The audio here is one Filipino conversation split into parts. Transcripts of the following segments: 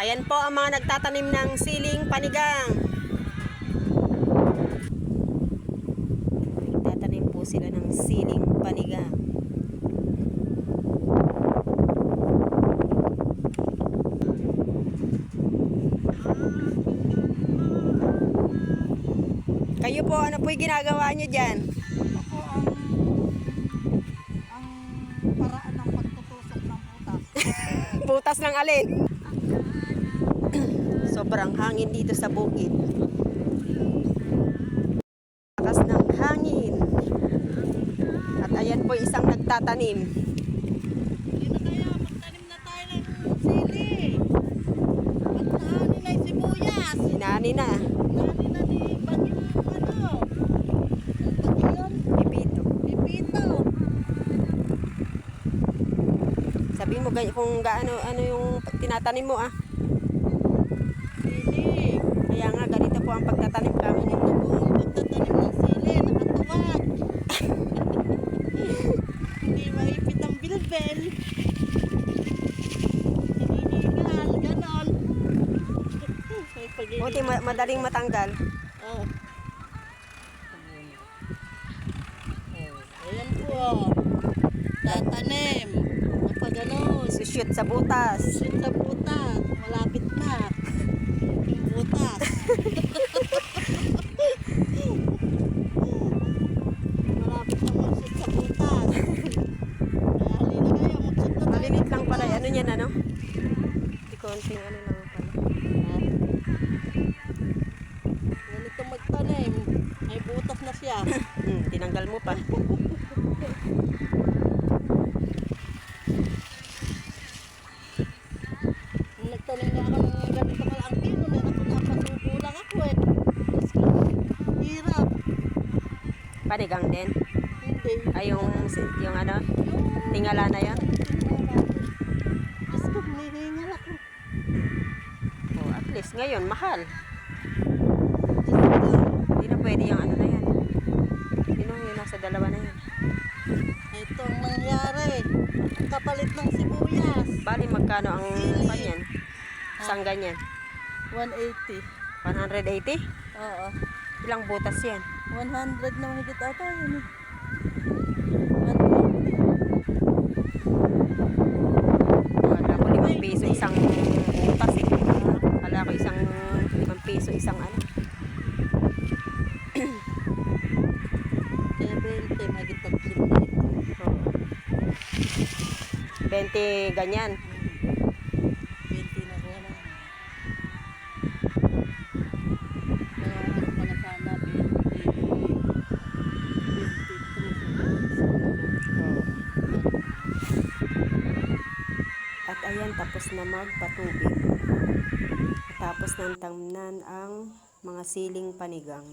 Ayan po ang mga nagtatanim ng siling panigang. Nagtatanim po sila ng siling panigang. Kayo po, ano po yung ginagawa nyo dyan? Ako ang paraan ng pagtutusok ng butas. Butas ng alin? Sobrang hangin dito sa bukid. Lakas ng hangin. At ayan po isang nagtatanim. Hindi na kaya magtanim na tayo ng sili. At nani na yung sibuyas. Sinani na. Nani na ni Bagyo ano. Ang Bagyo Pipito. Pipito. Sabi mo kung gaano ano yung tinatanim mo ah. Sili. Kaya nga ganito po ang pagtatanim kami. Ito po ang pagtatanim ng sili. Nakatuwad. Hindi maipit ang bilbel. Hinihingal. Ganon. May pag-iingat. Buti madaling matanggal. Oh. Ayan po. Tatanim. Kapag ano, Shoot sa butas. susit sa butas. Malapit na. Yung butas. Malapit na magsit sa butas. Kaya halina kayo, magsit na tayo. Malilit lang pala. Ano yan ano? Di konting ano lang pala. Ha? Ganito magtanim. Ay butas na siya. Tinanggal mo pa. Nung nagtanim nga ako ng ganito kalaang kilo, napasubo lang ako eh. Diyos ko, hirap. Panigang din. Hindi. Ay yung ano? Tingala na yan. Diyos ko, hinihingal ako. Oh, at least ngayon mahal. Diyos ko, Hindi na pwede yung ano na yan. Yung nasa dalawa na yan. ito ang nangyari. Ang kapalit ng sibuyas. Bali magkano ang Sili. panyan? Isang ganyan. 180. 180? Oo. Ilang butas yan? 100 na mahigit ata yun eh. 180. Wala ko 5 piso isang butas eh. Wala ko isang 5 piso isang ano. Kaya 20, mahigit 30. Oh. 20 ganyan. 20 na wala. Kaya ano pa na sana, 23. At ayan, tapos na magpatubig. Tapos nang tamnan ang mga siling panigang.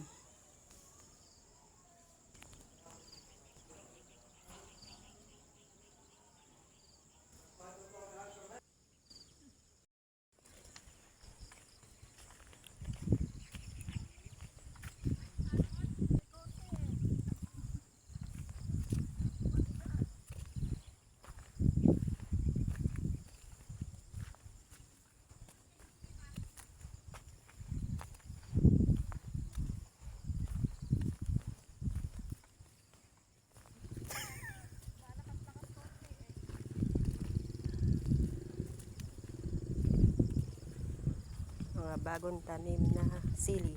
Mga bagong tanim na sili.